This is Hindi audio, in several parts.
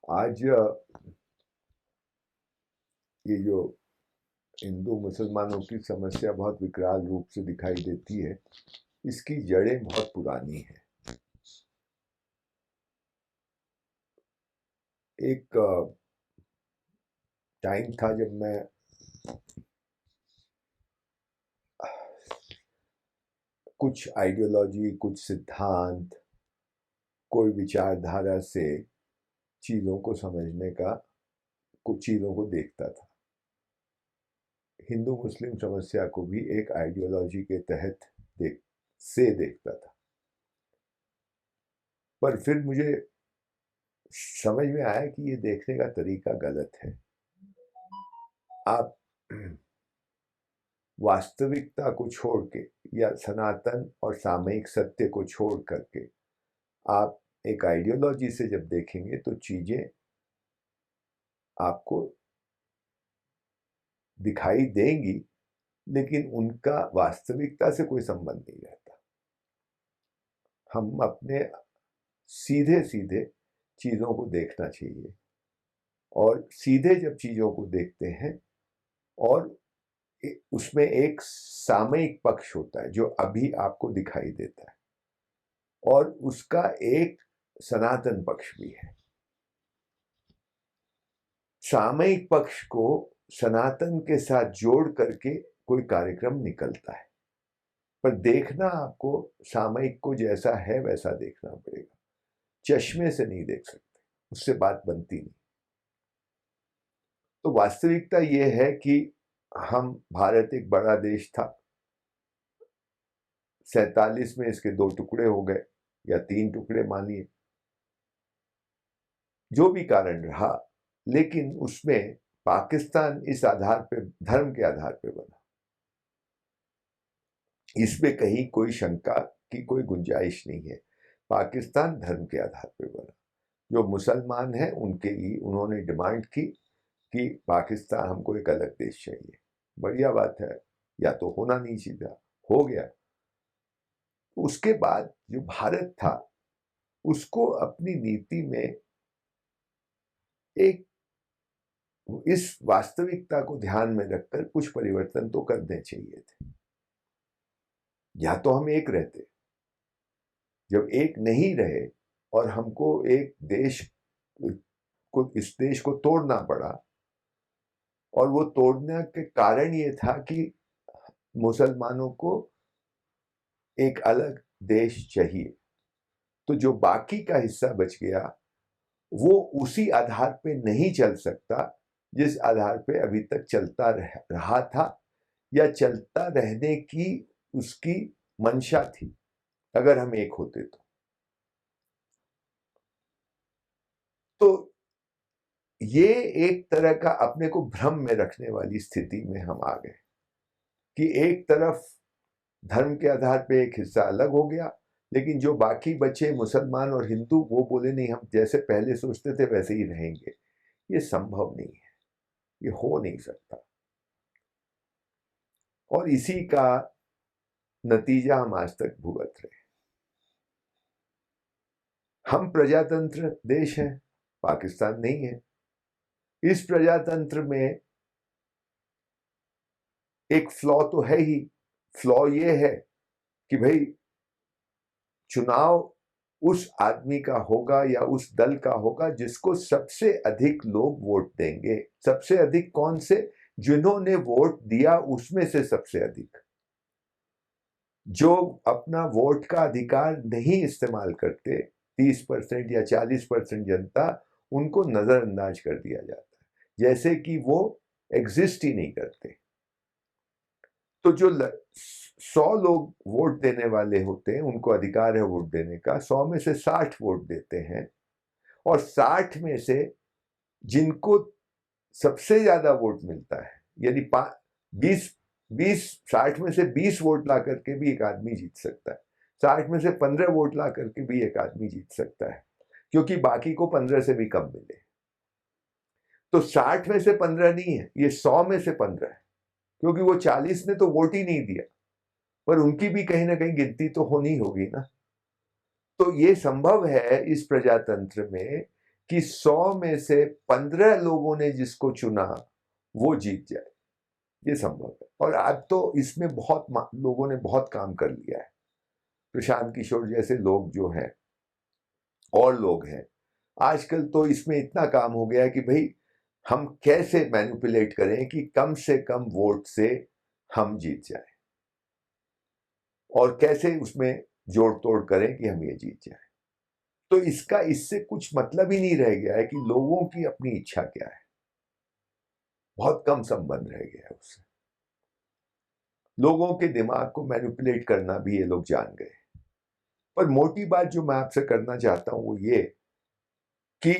आज ये जो हिंदू मुसलमानों की समस्या बहुत विकराल रूप से दिखाई देती है, इसकी जड़ें बहुत पुरानी हैं। एक टाइम था जब मैं कुछ आइडियोलॉजी, कुछ सिद्धांत, कोई विचारधारा से चीज़ों को समझने का, कुछ चीज़ों को देखता था। हिंदू मुस्लिम समस्या को भी एक आइडियोलॉजी के तहत देखता था। पर फिर मुझे समझ में आया कि ये देखने का तरीका गलत है। आप वास्तविकता को छोड़ के या सनातन और सामयिक सत्य को छोड़ करके आप एक आइडियोलॉजी से जब देखेंगे तो चीजें आपको दिखाई देंगी, लेकिन उनका वास्तविकता से कोई संबंध नहीं रहता। हम अपने सीधे सीधे चीजों को देखना चाहिए, और सीधे जब चीजों को देखते हैं और उसमें एक सामयिक पक्ष होता है जो अभी आपको दिखाई देता है, और उसका एक सनातन पक्ष भी है। सामयिक पक्ष को सनातन के साथ जोड़ करके कोई कार्यक्रम निकलता है, पर देखना आपको सामयिक को जैसा है वैसा देखना पड़ेगा। चश्मे से नहीं देख सकते, उससे बात बनती नहीं। तो वास्तविकता यह है कि भारत एक बड़ा देश था। 47 में इसके 2 टुकड़े हो गए, या 3 टुकड़े मानिए, जो भी कारण रहा, लेकिन उसमें पाकिस्तान इस आधार पे, धर्म के आधार पे बना। इसमें कहीं कोई शंका की कोई गुंजाइश नहीं है। पाकिस्तान धर्म के आधार पे बना। जो मुसलमान हैं उनके लिए उन्होंने डिमांड की कि पाकिस्तान, हमको एक अलग देश चाहिए। बढ़िया बात है, या तो होना नहीं चाहिए, हो गया। उसके बाद जो भारत था उसको अपनी नीति में एक इस वास्तविकता को ध्यान में रखकर कुछ परिवर्तन तो करने चाहिए थे। या तो हम एक रहते, जब एक नहीं रहे और हमको एक देश को, इस देश को तोड़ना पड़ा, और वो तोड़ने के कारण ये था कि मुसलमानों को एक अलग देश चाहिए। तो जो बाकी का हिस्सा बच गया वो उसी आधार पे नहीं चल सकता जिस आधार पे अभी तक चलता रहा था, या चलता रहने की उसकी मंशा थी, अगर हम एक होते तो ये एक तरह का अपने को भ्रम में रखने वाली स्थिति में हम आ गए कि एक तरफ धर्म के आधार पे एक हिस्सा अलग हो गया, लेकिन जो बाकी बचे मुसलमान और हिंदू, वो बोले नहीं, हम जैसे पहले सोचते थे वैसे ही रहेंगे। ये संभव नहीं है, ये हो नहीं सकता। और इसी का नतीजा हम आज तक भुगत रहे। हम प्रजातंत्र देश हैं, पाकिस्तान नहीं है। इस प्रजातंत्र में एक फ्लॉ तो है ही। फ्लॉ ये है कि भाई चुनाव उस आदमी का होगा या उस दल का होगा जिसको सबसे अधिक लोग वोट देंगे। सबसे अधिक कौन से? जिन्होंने वोट दिया उसमें से सबसे अधिक। जो अपना वोट का अधिकार नहीं इस्तेमाल करते, 30% या 40% जनता, उनको नजरअंदाज कर दिया जाता है, जैसे कि वो एग्जिस्ट ही नहीं करते। तो जो 100 लोग वोट देने वाले होते हैं, उनको अधिकार है वोट देने का, 100 में से 60 वोट देते हैं, और 60 में से जिनको सबसे ज्यादा वोट मिलता है, यानी 60 में से 20 वोट ला करके भी एक आदमी जीत सकता है, 60 में से 15 वोट ला करके भी एक आदमी जीत सकता है, क्योंकि बाकी को 15 से भी कम मिले। तो 60 में से 15 नहीं है, ये 100 में से 15 है, क्योंकि वो 40 ने तो वोट ही नहीं दिया, पर उनकी भी कहीं ना कहीं गिनती तो होनी होगी ना। तो ये संभव है इस प्रजातंत्र में कि 100 में से 15 लोगों ने जिसको चुना वो जीत जाए, ये संभव है। और अब तो इसमें बहुत लोगों ने बहुत काम कर लिया है। प्रशांत किशोर जैसे लोग जो हैं और लोग हैं, आजकल तो इसमें इतना काम हो गया है कि भाई हम कैसे मैनिपुलेट करें कि कम से कम वोट से हम जीत जाए, और कैसे उसमें जोड़ तोड़ करें कि हम ये जीत जाए। तो इसका इससे कुछ मतलब ही नहीं रह गया है कि लोगों की अपनी इच्छा क्या है, बहुत कम संबंध रह गया है उससे। लोगों के दिमाग को मैनिपुलेट करना भी ये लोग जान गए। पर मोटी बात जो मैं आपसे करना चाहता हूं वो ये कि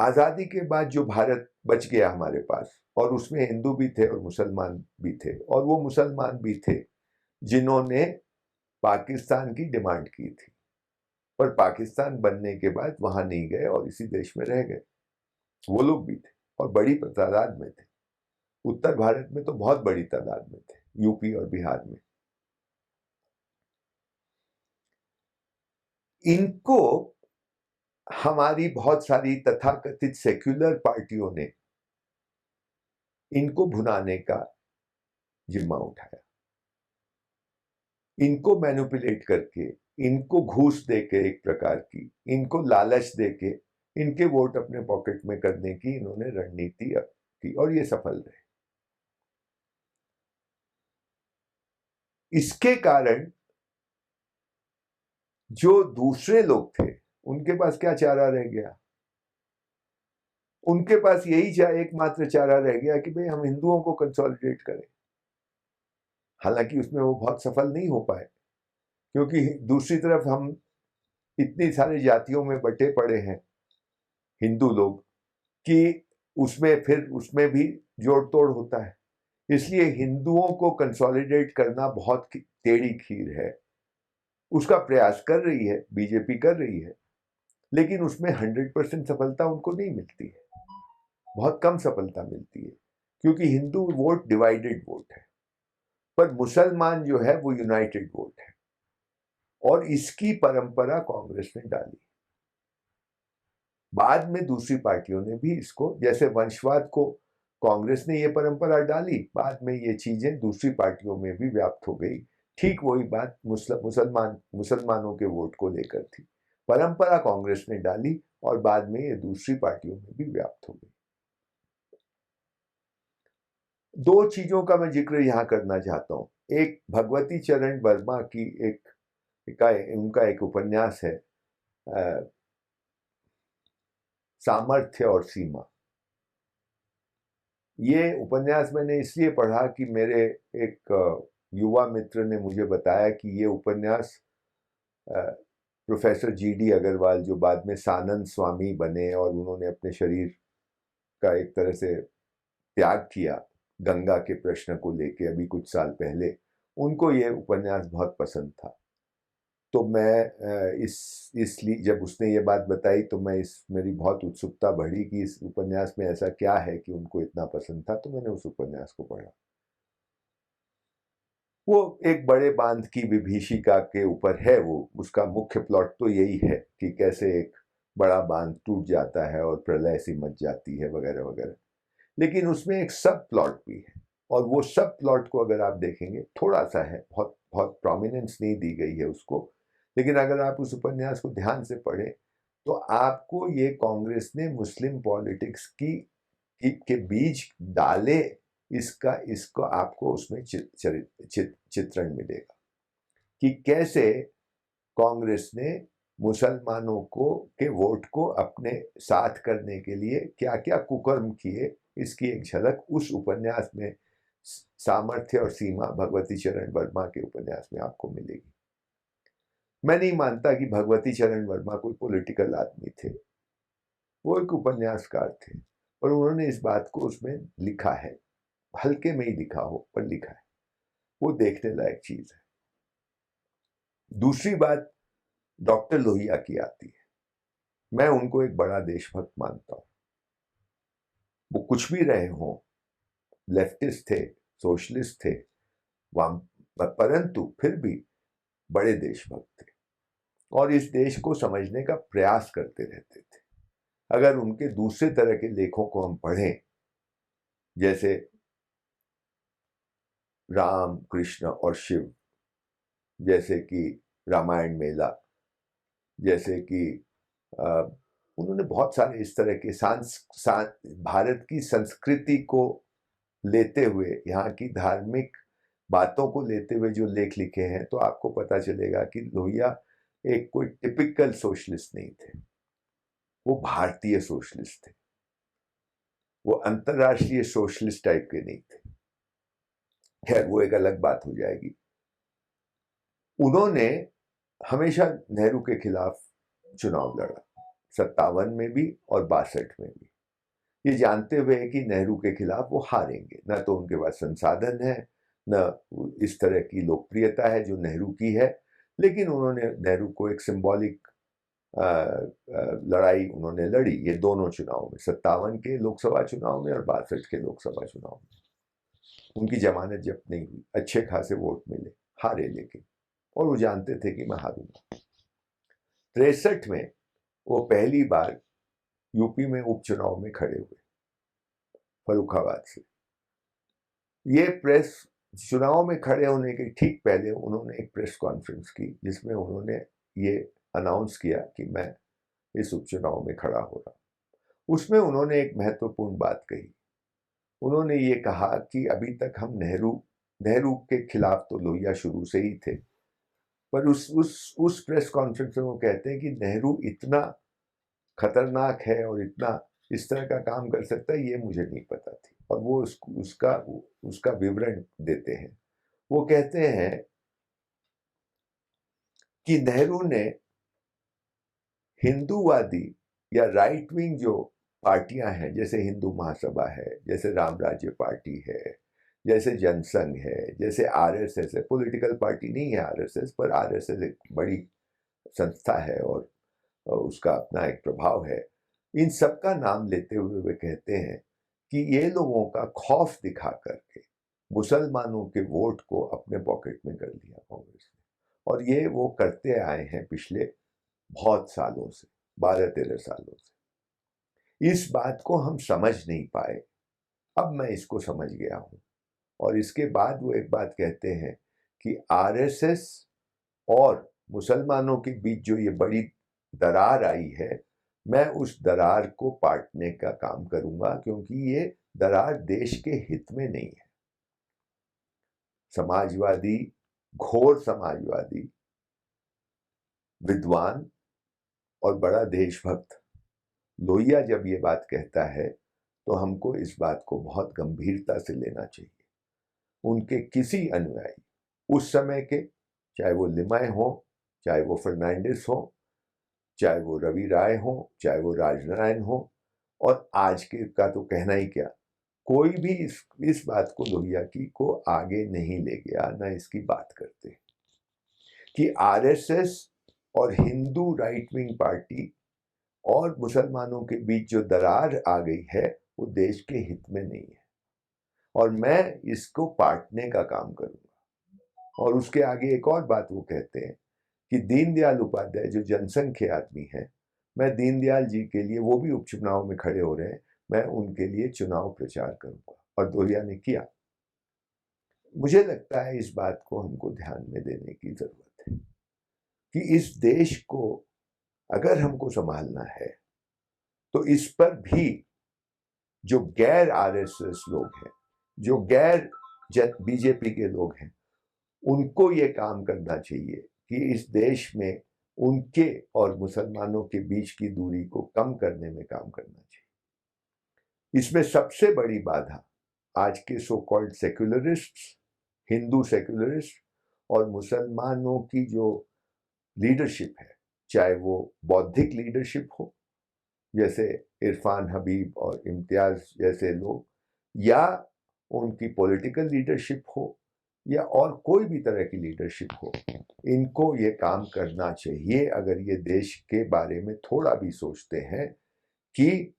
आजादी के बाद जो भारत बच गया हमारे पास, और उसमें हिंदू भी थे और मुसलमान भी थे, और वो मुसलमान भी थे जिन्होंने पाकिस्तान की डिमांड की थी, पर पाकिस्तान बनने के बाद वहां नहीं गए और इसी देश में रह गए। वो लोग भी थे और बड़ी तादाद में थे। उत्तर भारत में तो बहुत बड़ी तादाद में थे, यूपी और बिहार में। इनको हमारी बहुत सारी तथाकथित सेक्युलर पार्टियों ने इनको भुनाने का जिम्मा उठाया। इनको मैनिपुलेट करके, इनको घूस देके, एक प्रकार की इनको लालच देके इनके वोट अपने पॉकेट में करने की इन्होंने रणनीति की, और ये सफल रहे। इसके कारण जो दूसरे लोग थे उनके पास क्या चारा रह गया? उनके पास यही एकमात्र चारा रह गया कि भाई हम हिंदुओं को कंसोलिडेट करें। हालांकि उसमें वो बहुत सफल नहीं हो पाए, क्योंकि दूसरी तरफ हम इतनी सारी जातियों में बटे पड़े हैं हिंदू लोग कि उसमें भी जोड़ तोड़ होता है। इसलिए हिंदुओं को कंसोलिडेट करना बहुत टेढ़ी खीर है। उसका प्रयास कर रही है बीजेपी, कर रही है, लेकिन उसमें 100% सफलता उनको नहीं मिलती है, बहुत कम सफलता मिलती है, क्योंकि हिंदू वोट डिवाइडेड वोट है, पर मुसलमान जो है वो यूनाइटेड वोट है। और इसकी परंपरा कांग्रेस ने डाली। बाद में दूसरी पार्टियों ने भी इसको, जैसे वंशवाद को कांग्रेस ने ये परंपरा डाली, बाद में ये चीजें दूसरी पार्टियों में भी व्याप्त हो गई। ठीक वही बात मुसलमानों के वोट को लेकर थी। परंपरा कांग्रेस ने डाली और बाद में ये दूसरी पार्टियों में भी व्याप्त हो गई। दो चीजों का मैं जिक्र यहां करना चाहता हूं। एक भगवती चरण वर्मा की उनका एक उपन्यास है, सामर्थ्य और सीमा। ये उपन्यास मैंने इसलिए पढ़ा कि मेरे एक युवा मित्र ने मुझे बताया कि ये उपन्यास प्रोफेसर जीडी अग्रवाल, जो बाद में सानंद स्वामी बने और उन्होंने अपने शरीर का एक तरह से त्याग किया गंगा के प्रश्न को लेके अभी कुछ साल पहले, उनको ये उपन्यास बहुत पसंद था। तो मैं इसलिए जब उसने ये बात बताई तो मेरी बहुत उत्सुकता बढ़ी कि इस उपन्यास में ऐसा क्या है कि उनको इतना पसंद था। तो मैंने उस उपन्यास को पढ़ा। वो एक बड़े बांध की विभीषिका के ऊपर है। वो उसका मुख्य प्लॉट तो यही है कि कैसे एक बड़ा बांध टूट जाता है और प्रलय सी मच जाती है वगैरह वगैरह। लेकिन उसमें एक सब प्लॉट भी है, और वो सब प्लॉट को अगर आप देखेंगे, थोड़ा सा है, बहुत बहुत प्रोमिनेंस नहीं दी गई है उसको, लेकिन अगर आप उस उपन्यास को ध्यान से पढ़ें तो आपको ये कांग्रेस ने मुस्लिम पॉलिटिक्स के बीज डाले, इसको आपको उसमें चित्रण मिलेगा कि कैसे कांग्रेस ने मुसलमानों के वोट को अपने साथ करने के लिए क्या क्या कुकर्म किए। इसकी एक झलक उस उपन्यास में, सामर्थ्य और सीमा, भगवती चरण वर्मा के उपन्यास में आपको मिलेगी। मैं नहीं मानता कि भगवती चरण वर्मा कोई पॉलिटिकल आदमी थे, वो एक उपन्यासकार थे, और उन्होंने इस बात को उसमें लिखा है, हल्के में ही लिखा हो पर लिखा है। वो देखने लायक चीज है। दूसरी बात डॉक्टर लोहिया की आती है। मैं उनको एक बड़ा देशभक्त मानता हूं। वो कुछ भी रहे हों, लेफ्टिस्ट थे, सोशलिस्ट थे, परंतु फिर भी बड़े देशभक्त थे और इस देश को समझने का प्रयास करते रहते थे। अगर उनके दूसरे तरह के लेखों को हम पढ़ें, जैसे राम, कृष्ण और शिव, जैसे कि रामायण मेला, जैसे कि उन्होंने बहुत सारे इस तरह के भारत की संस्कृति को लेते हुए, यहाँ की धार्मिक बातों को लेते हुए जो लेख लिखे हैं, तो आपको पता चलेगा कि लोहिया एक कोई टिपिकल सोशलिस्ट नहीं थे। वो भारतीय सोशलिस्ट थे, वो अंतरराष्ट्रीय सोशलिस्ट टाइप के नहीं थे। खैर, वो एक अलग बात हो जाएगी। उन्होंने हमेशा नेहरू के खिलाफ चुनाव लड़ा, 57 में भी और 62 में भी, ये जानते हुए कि नेहरू के खिलाफ वो हारेंगे। न तो उनके पास संसाधन है, न इस तरह की लोकप्रियता है जो नेहरू की है, लेकिन उन्होंने नेहरू को एक सिंबॉलिक लड़ाई उन्होंने लड़ी, ये दोनों चुनाव में, 57 के लोकसभा चुनाव में और 62 के लोकसभा चुनाव में। उनकी जमानत जब्त नहीं हुई, अच्छे खासे वोट मिले, हारे लेकिन, और वो जानते थे कि मैं हारूंगा। 63 में वो पहली बार यूपी में उपचुनाव में खड़े हुए, फर्रुखाबाद से। ये प्रेस चुनाव में खड़े होने के ठीक पहले उन्होंने एक प्रेस कॉन्फ्रेंस की, जिसमें उन्होंने ये अनाउंस किया कि मैं इस उपचुनाव में खड़ा हो रहा। उसमें उन्होंने एक महत्वपूर्ण बात कही। उन्होंने ये कहा कि अभी तक हम नेहरू के खिलाफ तो लोहिया शुरू से ही थे, पर उस प्रेस कॉन्फ्रेंस में वो कहते हैं कि नेहरू इतना खतरनाक है और इतना इस तरह का काम कर सकता है, ये मुझे नहीं पता थी। और वो उसका विवरण देते हैं। वो कहते हैं कि नेहरू ने हिंदूवादी या राइट विंग जो पार्टियां हैं, जैसे हिंदू महासभा है, जैसे राम राज्य पार्टी है, जैसे जनसंघ है, जैसे आरएसएस है, पॉलिटिकल पार्टी नहीं है आरएसएस, पर आरएसएस एक बड़ी संस्था है और उसका अपना एक प्रभाव है। इन सब का नाम लेते हुए वे कहते हैं कि ये लोगों का खौफ दिखा करके मुसलमानों के वोट को अपने पॉकेट में कर लिया कांग्रेस ने, और ये वो करते आए हैं पिछले बहुत सालों से, 12-13 सालों से। इस बात को हम समझ नहीं पाए, अब मैं इसको समझ गया हूं। और इसके बाद वो एक बात कहते हैं कि आरएसएस और मुसलमानों के बीच जो ये बड़ी दरार आई है, मैं उस दरार को पाटने का काम करूंगा, क्योंकि ये दरार देश के हित में नहीं है। समाजवादी, घोर समाजवादी, विद्वान और बड़ा देशभक्त लोहिया जब ये बात कहता है, तो हमको इस बात को बहुत गंभीरता से लेना चाहिए। उनके किसी अनुयायी उस समय के, चाहे वो लिमय हो, चाहे वो फर्नांडिस हो, चाहे वो रवि राय हो, चाहे वो राजनारायण हो, और आज के का तो कहना ही क्या, कोई भी इस बात को लोहिया की को आगे नहीं ले गया, ना इसकी बात करते कि आरएसएस और हिंदू राइट विंग पार्टी और मुसलमानों के बीच जो दरार आ गई है, वो देश के हित में नहीं है, और मैं इसको पाटने का काम करूंगा। और उसके आगे एक और बात वो कहते हैं कि दीनदयाल उपाध्याय जो जनसंघ के आदमी हैं, मैं दीनदयाल जी के लिए, वो भी उपचुनाव में खड़े हो रहे हैं, मैं उनके लिए चुनाव प्रचार करूंगा। और लोहिया ने किया। मुझे लगता है इस बात को हमको ध्यान में देने की जरूरत है कि इस देश को अगर हमको संभालना है, तो इस पर भी जो गैर आरएसएस लोग हैं, जो गैर बीजेपी के लोग हैं, उनको ये काम करना चाहिए कि इस देश में उनके और मुसलमानों के बीच की दूरी को कम करने में काम करना चाहिए। इसमें सबसे बड़ी बाधा आज के so called secularist, Hindu secularist और मुसलमानों की जो लीडरशिप है, चाहे वो बौद्धिक लीडरशिप हो, जैसे इरफान हबीब और इम्तियाज जैसे लोग, या उनकी पॉलिटिकल लीडरशिप हो, या और कोई भी तरह की लीडरशिप हो, इनको ये काम करना चाहिए अगर ये देश के बारे में थोड़ा भी सोचते हैं कि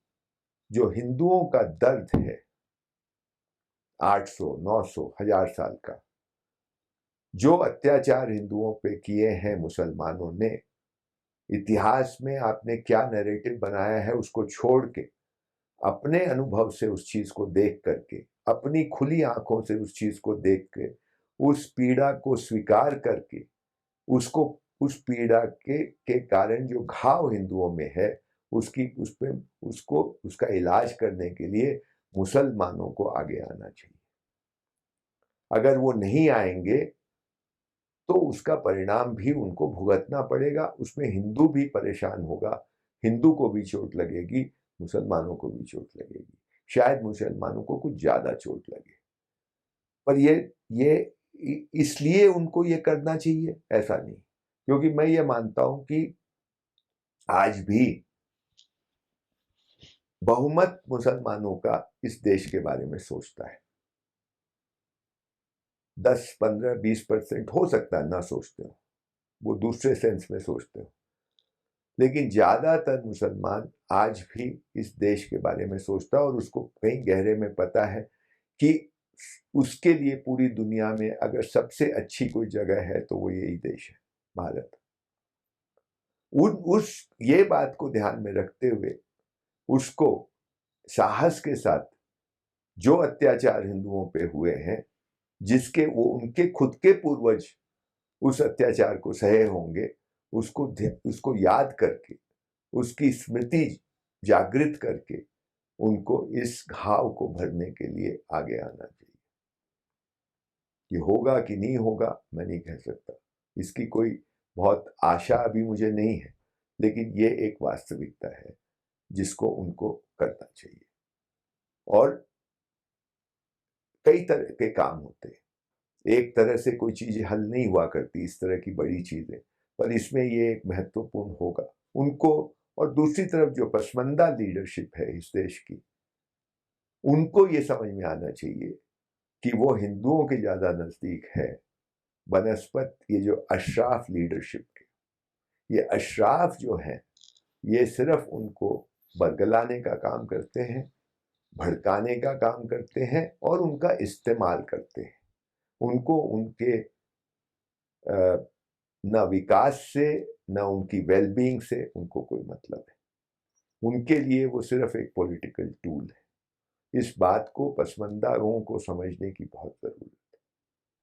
जो हिंदुओं का दर्द है 800, 900, 1000 साल का, जो अत्याचार हिंदुओं पे किए हैं मुसलमानों ने, इतिहास में आपने क्या नैरेटिव बनाया है उसको छोड़ के अपने अनुभव से उस चीज को देख करके, अपनी खुली आंखों से उस चीज को देख के, उस पीड़ा को स्वीकार करके, उसको उस पीड़ा के कारण जो घाव हिंदुओं में है उसकी उस पे उसको उसका इलाज करने के लिए मुसलमानों को आगे आना चाहिए। अगर वो नहीं आएंगे तो उसका परिणाम भी उनको भुगतना पड़ेगा, उसमें हिंदू भी परेशान होगा, हिंदू को भी चोट लगेगी, मुसलमानों को भी चोट लगेगी, शायद मुसलमानों को कुछ ज्यादा चोट लगे। पर ये इसलिए उनको ये करना चाहिए ऐसा नहीं, क्योंकि मैं ये मानता हूं कि आज भी बहुमत मुसलमानों का इस देश के बारे में सोचता है। 10, 15, 20% हो सकता है ना सोचते हो, वो दूसरे सेंस में सोचते हो, लेकिन ज्यादातर मुसलमान आज भी इस देश के बारे में सोचता है और उसको कहीं गहरे में पता है कि उसके लिए पूरी दुनिया में अगर सबसे अच्छी कोई जगह है तो वो यही देश है, भारत। उस ये बात को ध्यान में रखते हुए उसको साहस के साथ जो अत्याचार हिंदुओं पे हुए हैं, जिसके वो उनके खुद के पूर्वज उस अत्याचार को सहे होंगे, उसको याद करके, उसकी स्मृति जागृत करके उनको इस घाव को भरने के लिए आगे आना चाहिए। कि होगा कि नहीं होगा मैं नहीं कह सकता, इसकी कोई बहुत आशा अभी मुझे नहीं है, लेकिन ये एक वास्तविकता है जिसको उनको करना चाहिए। और कई तरह के काम होते हैं, एक तरह से कोई चीज हल नहीं हुआ करती, इस तरह की बड़ी चीजें, पर इसमें ये एक महत्वपूर्ण होगा उनको। और दूसरी तरफ जो पसमंदा लीडरशिप है इस देश की, उनको ये समझ में आना चाहिए कि वो हिंदुओं के ज्यादा नजदीक है बनस्पत ये जो अशराफ लीडरशिप के। ये अशराफ जो है ये सिर्फ उनको बरगलाने का काम करते हैं, भड़काने का काम करते हैं और उनका इस्तेमाल करते हैं। उनको उनके न विकास से न उनकी वेलबींग से उनको कोई मतलब है, उनके लिए वो सिर्फ एक पॉलिटिकल टूल है। इस बात को पसमंदा लोगों को समझने की बहुत जरूरत है।